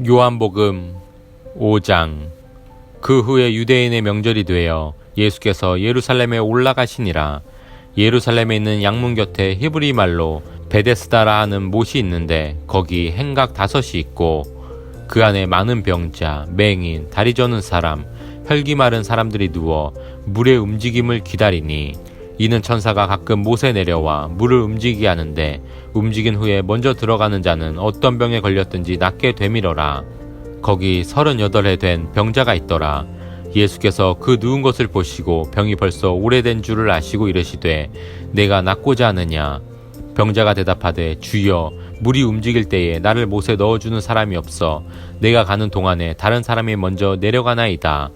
요한복음 5장. 그 후에 유대인의 명절이 되어 예수께서 예루살렘에 올라가시니라. 예루살렘에 있는 양문 곁에 히브리 말로 베데스다라 하는 못이 있는데 거기 행각 5이 있고 그 안에 많은 병자, 맹인, 다리 저는 사람, 혈기 마른 사람들이 누워 물의 움직임을 기다리니 이는 천사가 가끔 못에 내려와 물을 움직이게 하는데 움직인 후에 먼저 들어가는 자는 어떤 병에 걸렸든지 낫게 되밀어라. 거기 38해 된 병자가 있더라. 예수께서 그 누운 것을 보시고 병이 벌써 오래된 줄을 아시고 이르시되 내가 낫고자 하느냐. 병자가 대답하되 주여, 물이 움직일 때에 나를 못에 넣어주는 사람이 없어 내가 가는 동안에 다른 사람이 먼저 내려가나이다.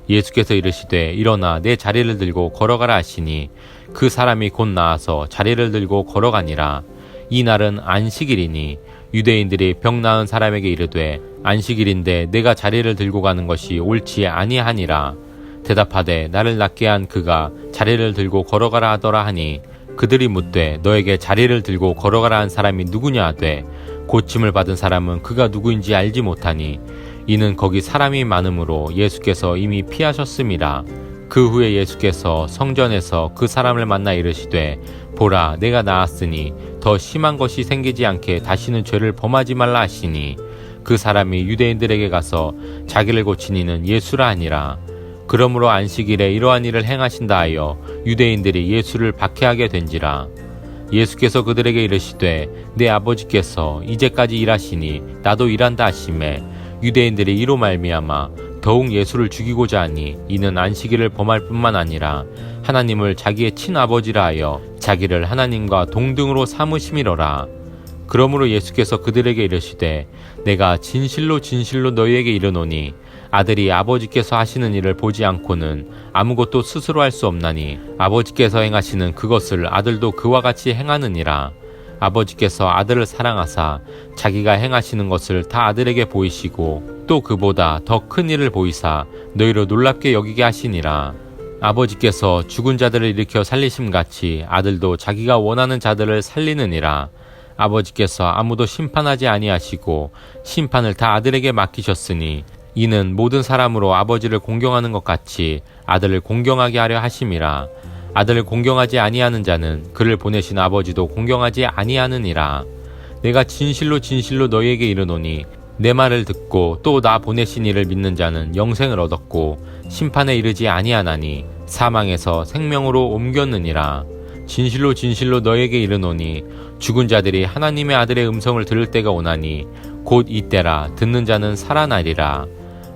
예수께서 이르시되 일어나 내 자리를 들고 걸어가라 하시니 그 사람이 곧 나아서 자리를 들고 걸어가니라. 이 날은 안식일이니 유대인들이 병 나은 사람에게 이르되 안식일인데 내가 자리를 들고 가는 것이 옳지 아니하니라. 대답하되 나를 낫게 한 그가 자리를 들고 걸어가라 하더라 하니 그들이 묻되 너에게 자리를 들고 걸어가라 한 사람이 누구냐 하되 고침을 받은 사람은 그가 누구인지 알지 못하니 이는 거기 사람이 많으므로 예수께서 이미 피하셨음이라. 그 후에 예수께서 성전에서 그 사람을 만나 이르시되 보라, 내가 나았으니 더 심한 것이 생기지 않게 다시는 죄를 범하지 말라 하시니 그 사람이 유대인들에게 가서 자기를 고친 이는 예수라 하니라. 그러므로 안식일에 이러한 일을 행하신다 하여 유대인들이 예수를 박해하게 된지라. 예수께서 그들에게 이르시되 내 아버지께서 이제까지 일하시니 나도 일한다 하시매 유대인들이 이로 말미암아 더욱 예수를 죽이고자 하니 이는 안식일을 범할 뿐만 아니라 하나님을 자기의 친아버지라 하여 자기를 하나님과 동등으로 삼으심이로라. 그러므로 예수께서 그들에게 이르시되 내가 진실로 진실로 너희에게 이르노니 아들이 아버지께서 하시는 일을 보지 않고는 아무것도 스스로 할 수 없나니 아버지께서 행하시는 그것을 아들도 그와 같이 행하느니라. 아버지께서 아들을 사랑하사 자기가 행하시는 것을 다 아들에게 보이시고 또 그보다 더 큰 일을 보이사 너희로 놀랍게 여기게 하시니라. 아버지께서 죽은 자들을 일으켜 살리심같이 아들도 자기가 원하는 자들을 살리느니라. 아버지께서 아무도 심판하지 아니하시고 심판을 다 아들에게 맡기셨으니 이는 모든 사람으로 아버지를 공경하는 것 같이 아들을 공경하게 하려 하심이라. 아들을 공경하지 아니하는 자는 그를 보내신 아버지도 공경하지 아니하느니라. 내가 진실로 진실로 너희에게 이르노니 내 말을 듣고 또 나 보내신 이를 믿는 자는 영생을 얻었고 심판에 이르지 아니하나니 사망에서 생명으로 옮겼느니라. 진실로 진실로 너희에게 이르노니 죽은 자들이 하나님의 아들의 음성을 들을 때가 오나니 곧 이때라. 듣는 자는 살아나리라.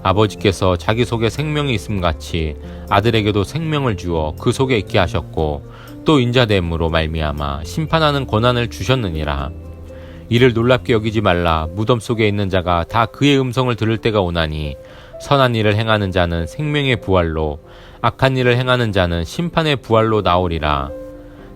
아버지께서 자기 속에 생명이 있음같이 아들에게도 생명을 주어 그 속에 있게 하셨고 또 인자됨으로 말미암아 심판하는 권한을 주셨느니라. 이를 놀랍게 여기지 말라. 무덤 속에 있는 자가 다 그의 음성을 들을 때가 오나니 선한 일을 행하는 자는 생명의 부활로 악한 일을 행하는 자는 심판의 부활로 나오리라.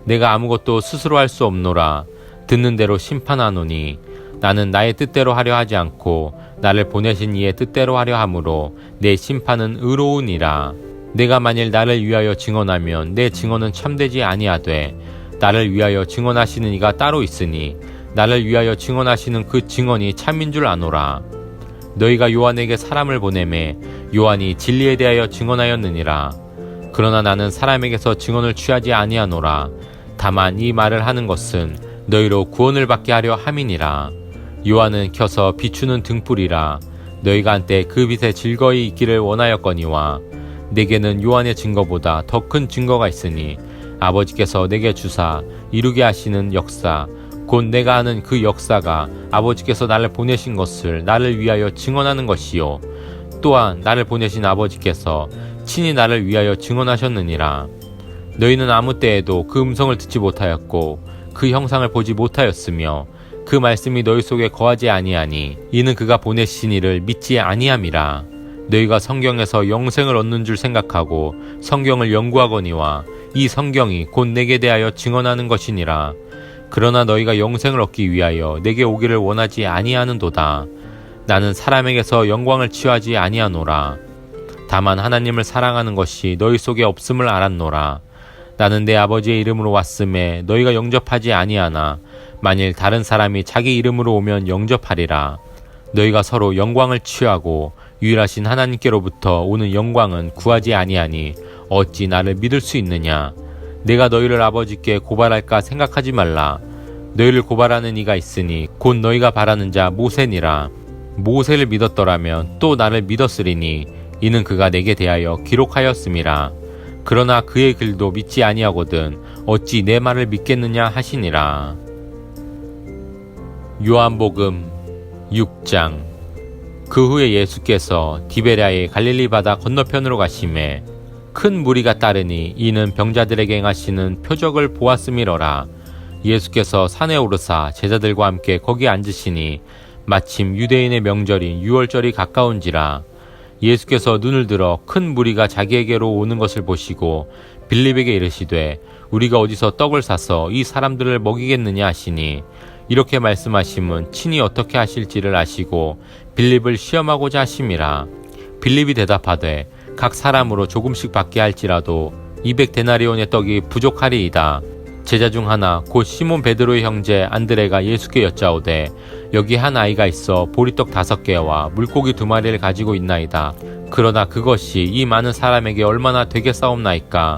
내가 아무것도 스스로 할 수 없노라. 듣는 대로 심판하노니 나는 나의 뜻대로 하려 하지 않고 나를 보내신 이의 뜻대로 하려 함으로 내 심판은 의로우니라. 내가 만일 나를 위하여 증언하면 내 증언은 참되지 아니하되 나를 위하여 증언하시는 이가 따로 있으니 나를 위하여 증언하시는 그 증언이 참인 줄 아노라. 너희가 요한에게 사람을 보내매 요한이 진리에 대하여 증언하였느니라. 그러나 나는 사람에게서 증언을 취하지 아니하노라. 다만 이 말을 하는 것은 너희로 구원을 받게 하려 함이니라. 요한은 켜서 비추는 등불이라. 너희가 한때 그 빛에 즐거이 있기를 원하였거니와 내게는 요한의 증거보다 더 큰 증거가 있으니 아버지께서 내게 주사 이루게 하시는 역사 곧 내가 하는 그 역사가 아버지께서 나를 보내신 것을 나를 위하여 증언하는 것이요 또한 나를 보내신 아버지께서 친히 나를 위하여 증언하셨느니라. 너희는 아무 때에도 그 음성을 듣지 못하였고 그 형상을 보지 못하였으며 그 말씀이 너희 속에 거하지 아니하니 이는 그가 보내신 이를 믿지 아니함이라. 너희가 성경에서 영생을 얻는 줄 생각하고 성경을 연구하거니와 이 성경이 곧 내게 대하여 증언하는 것이니라. 그러나 너희가 영생을 얻기 위하여 내게 오기를 원하지 아니하는도다. 나는 사람에게서 영광을 취하지 아니하노라. 다만 하나님을 사랑하는 것이 너희 속에 없음을 알았노라. 나는 내 아버지의 이름으로 왔음에 너희가 영접하지 아니하나 만일 다른 사람이 자기 이름으로 오면 영접하리라. 너희가 서로 영광을 취하고 유일하신 하나님께로부터 오는 영광은 구하지 아니하니 어찌 나를 믿을 수 있느냐. 내가 너희를 아버지께 고발할까 생각하지 말라. 너희를 고발하는 이가 있으니 곧 너희가 바라는 자 모세니라. 모세를 믿었더라면 또 나를 믿었으리니 이는 그가 내게 대하여 기록하였음이라. 그러나 그의 글도 믿지 아니하거든 어찌 내 말을 믿겠느냐 하시니라. 요한복음 6장. 그 후에 예수께서 디베랴의 갈릴리 바다 건너편으로 가시매 큰 무리가 따르니 이는 병자들에게 행하시는 표적을 보았음이러라. 예수께서 산에 오르사 제자들과 함께 거기 앉으시니 마침 유대인의 명절인 유월절이 가까운지라. 예수께서 눈을 들어 큰 무리가 자기에게로 오는 것을 보시고 빌립에게 이르시되 우리가 어디서 떡을 사서 이 사람들을 먹이겠느냐 하시니 이렇게 말씀하심은 친히 어떻게 하실지를 아시고 빌립을 시험하고자 하심이라. 빌립이 대답하되 각 사람으로 조금씩 받게 할지라도 200데나리온의 떡이 부족하리이다. 제자 중 하나 곧 시몬 베드로의 형제 안드레가 예수께 여짜오되 여기 한 아이가 있어 보리떡 5개와 물고기 2마리를 가지고 있나이다. 그러나 그것이 이 많은 사람에게 얼마나 되겠사옵나이까.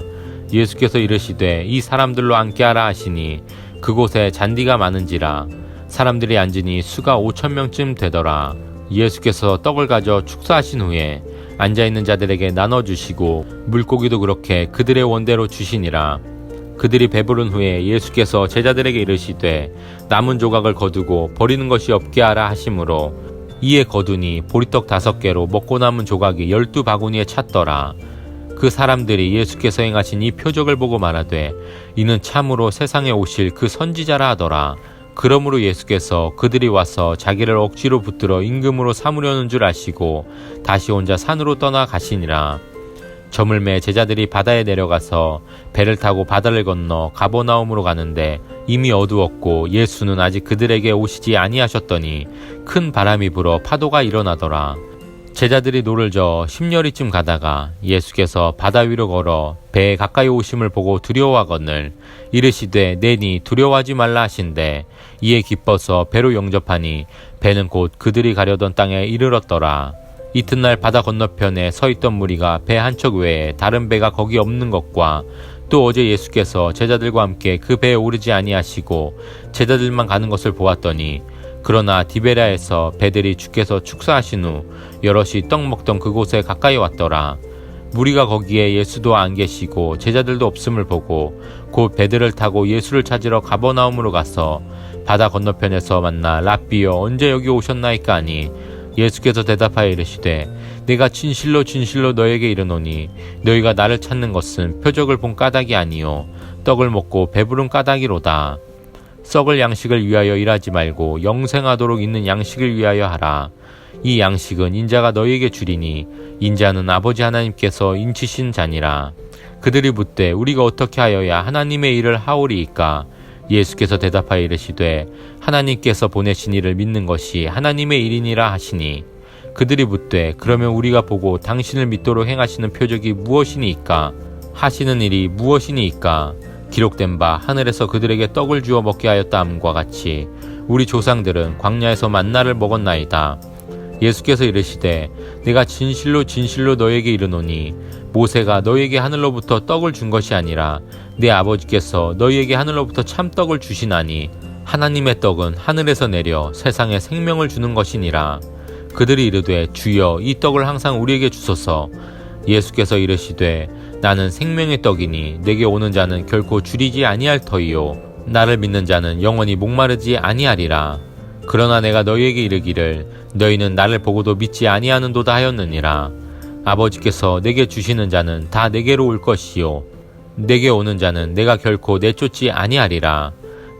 예수께서 이르시되 이 사람들로 앉게 하라 하시니 그곳에 잔디가 많은지라. 사람들이 앉으니 수가 5,000명쯤 되더라. 예수께서 떡을 가져 축사하신 후에 앉아있는 자들에게 나눠주시고 물고기도 그렇게 그들의 원대로 주시니라. 그들이 배부른 후에 예수께서 제자들에게 이르시되 남은 조각을 거두고 버리는 것이 없게 하라 하시므로 이에 거두니 보리떡 5개로 먹고 남은 조각이 12바구니에 찼더라. 그 사람들이 예수께서 행하신 이 표적을 보고 말하되 이는 참으로 세상에 오실 그 선지자라 하더라. 그러므로 예수께서 그들이 와서 자기를 억지로 붙들어 임금으로 삼으려는 줄 아시고 다시 혼자 산으로 떠나 가시니라. 저물매 제자들이 바다에 내려가서 배를 타고 바다를 건너 가버나움으로 가는데 이미 어두웠고 예수는 아직 그들에게 오시지 아니하셨더니 큰 바람이 불어 파도가 일어나더라. 제자들이 노를 저어 10여리쯤 가다가 예수께서 바다 위로 걸어 배에 가까이 오심을 보고 두려워하거늘 이르시되 내니 두려워하지 말라 하신대 이에 기뻐서 배로 영접하니 배는 곧 그들이 가려던 땅에 이르렀더라. 이튿날 바다 건너편에 서 있던 무리가 배 한 척 외에 다른 배가 거기 없는 것과 또 어제 예수께서 제자들과 함께 그 배에 오르지 아니하시고 제자들만 가는 것을 보았더니 그러나 디베랴에서 배들이 주께서 축사하신 후 여럿이 떡 먹던 그곳에 가까이 왔더라. 무리가 거기에 예수도 안 계시고 제자들도 없음을 보고 곧 배들을 타고 예수를 찾으러 가버나움으로 가서 바다 건너편에서 만나 랍비여 언제 여기 오셨나이까 하니 예수께서 대답하여 이르시되 내가 진실로 진실로 너에게 이르노니 너희가 나를 찾는 것은 표적을 본 까닭이 아니요 떡을 먹고 배부른 까닭이로다. 썩을 양식을 위하여 일하지 말고 영생하도록 있는 양식을 위하여 하라. 이 양식은 인자가 너희에게 주리니 인자는 아버지 하나님께서 인치신 자니라. 그들이 묻되 우리가 어떻게 하여야 하나님의 일을 하오리이까. 예수께서 대답하여 이르시되 하나님께서 보내신 이를 믿는 것이 하나님의 일이니라 하시니 그들이 묻되 그러면 우리가 보고 당신을 믿도록 행하시는 표적이 무엇이니이까 하시는 일이 무엇이니이까. 기록된 바 하늘에서 그들에게 떡을 주어 먹게 하였다 함과 같이 우리 조상들은 광야에서 만나를 먹었나이다. 예수께서 이르시되 내가 진실로 진실로 너에게 이르노니 모세가 너희에게 하늘로부터 떡을 준 것이 아니라 내 아버지께서 너희에게 하늘로부터 참떡을 주시나니 하나님의 떡은 하늘에서 내려 세상에 생명을 주는 것이니라. 그들이 이르되 주여 이 떡을 항상 우리에게 주소서. 예수께서 이르시되 나는 생명의 떡이니 내게 오는 자는 결코 줄이지 아니할 터이요 나를 믿는 자는 영원히 목마르지 아니하리라. 그러나 내가 너희에게 이르기를 너희는 나를 보고도 믿지 아니하는도다 하였느니라. 아버지께서 내게 주시는 자는 다 내게로 올 것이요 내게 오는 자는 내가 결코 내쫓지 아니하리라.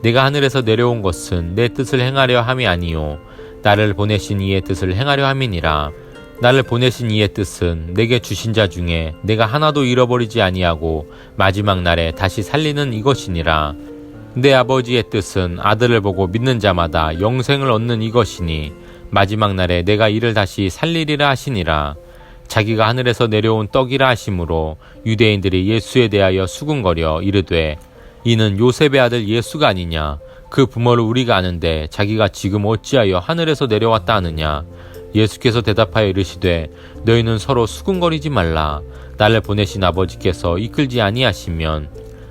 내가 하늘에서 내려온 것은 내 뜻을 행하려 함이 아니요 나를 보내신 이의 뜻을 행하려 함이니라. 나를 보내신 이의 뜻은 내게 주신 자 중에 내가 하나도 잃어버리지 아니하고 마지막 날에 다시 살리는 이것이니라. 내 아버지의 뜻은 아들을 보고 믿는 자마다 영생을 얻는 이것이니 마지막 날에 내가 이를 다시 살리리라 하시니라. 자기가 하늘에서 내려온 떡이라 하심으로 유대인들이 예수에 대하여 수군거려 이르되 이는 요셉의 아들 예수가 아니냐. 그 부모를 우리가 아는데 자기가 지금 어찌하여 하늘에서 내려왔다 하느냐. 예수께서 대답하여 이르시되 너희는 서로 수군거리지 말라. 나를 보내신 아버지께서 이끌지 아니하시면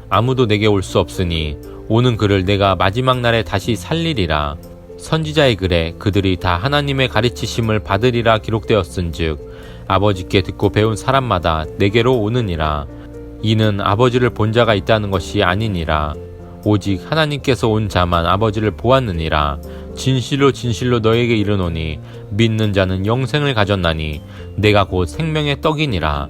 아무도 내게 올 수 없으니 오는 그를 내가 마지막 날에 다시 살리리라. 선지자의 글에 그들이 다 하나님의 가르치심을 받으리라 기록되었은즉 아버지께 듣고 배운 사람마다 내게로 오느니라. 이는 아버지를 본 자가 있다는 것이 아니니라. 오직 하나님께서 온 자만 아버지를 보았느니라. 진실로 진실로 너에게 이르노니 믿는 자는 영생을 가졌나니 내가 곧 생명의 떡이니라.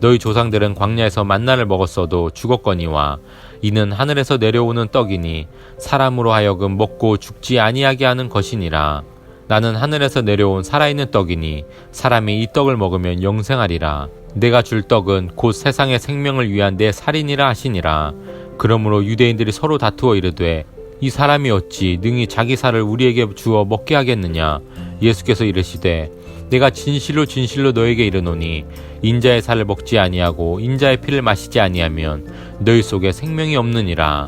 너희 조상들은 광야에서 만나를 먹었어도 죽었거니와 이는 하늘에서 내려오는 떡이니 사람으로 하여금 먹고 죽지 아니하게 하는 것이니라. 나는 하늘에서 내려온 살아있는 떡이니 사람이 이 떡을 먹으면 영생하리라. 내가 줄 떡은 곧 세상의 생명을 위한 내 살이니라 하시니라. 그러므로 유대인들이 서로 다투어 이르되 이 사람이 어찌 능히 자기 살을 우리에게 주어 먹게 하겠느냐. 예수께서 이르시되 내가 진실로 진실로 너에게 이르노니 인자의 살을 먹지 아니하고 인자의 피를 마시지 아니하면 너희 속에 생명이 없느니라.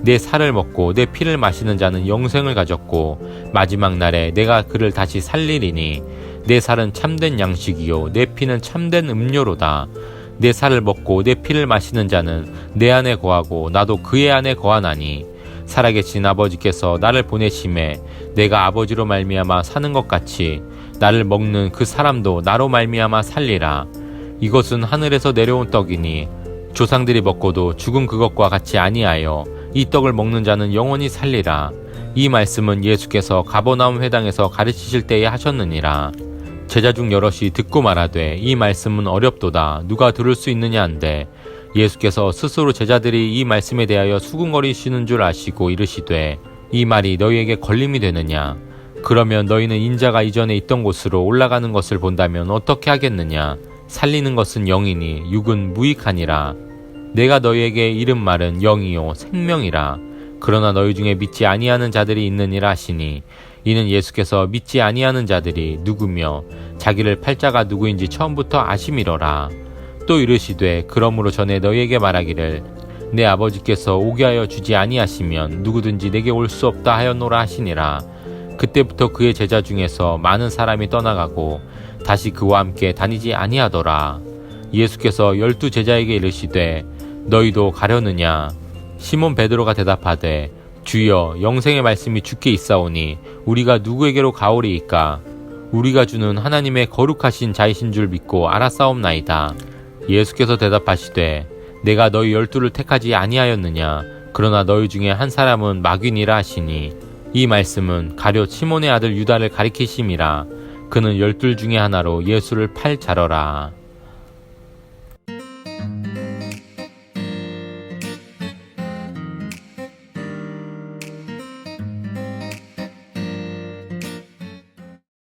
내 살을 먹고 내 피를 마시는 자는 영생을 가졌고 마지막 날에 내가 그를 다시 살리리니 내 살은 참된 양식이요 내 피는 참된 음료로다. 내 살을 먹고 내 피를 마시는 자는 내 안에 거하고 나도 그의 안에 거하나니 살아계신 아버지께서 나를 보내심에 내가 아버지로 말미암아 사는 것 같이 나를 먹는 그 사람도 나로 말미암아 살리라. 이것은 하늘에서 내려온 떡이니 조상들이 먹고도 죽은 그것과 같이 아니하여 이 떡을 먹는 자는 영원히 살리라. 이 말씀은 예수께서 가버나움 회당에서 가르치실 때에 하셨느니라. 제자 중 여럿이 듣고 말하되 이 말씀은 어렵도다. 누가 들을 수 있느냐 한데 예수께서 스스로 제자들이 이 말씀에 대하여 수군거리시는 줄 아시고 이르시되 이 말이 너희에게 걸림이 되느냐. 그러면 너희는 인자가 이전에 있던 곳으로 올라가는 것을 본다면 어떻게 하겠느냐. 살리는 것은 영이니 육은 무익하니라. 내가 너희에게 이른 말은 영이요 생명이라. 그러나 너희 중에 믿지 아니하는 자들이 있느니라 하시니 이는 예수께서 믿지 아니하는 자들이 누구며 자기를 팔 자가 누구인지 처음부터 아심이로라. 또 이르시되 그러므로 전에 너희에게 말하기를 내 아버지께서 오게 하여 주지 아니하시면 누구든지 내게 올 수 없다 하였노라 하시니라. 그때부터 그의 제자 중에서 많은 사람이 떠나가고 다시 그와 함께 다니지 아니하더라. 예수께서 12 제자에게 이르시되 너희도 가려느냐. 시몬 베드로가 대답하되 주여 영생의 말씀이 주께 있사오니 우리가 누구에게로 가오리이까. 우리가 주는 하나님의 거룩하신 자이신 줄 믿고 알았사옵나이다. 예수께서 대답하시되 내가 너희 12를 택하지 아니하였느냐. 그러나 너희 중에 한 사람은 마귀니라 하시니 이 말씀은 가룟 시몬의 아들 유다를 가리키심이라. 그는 12 중에 하나로 예수를 팔 자러라.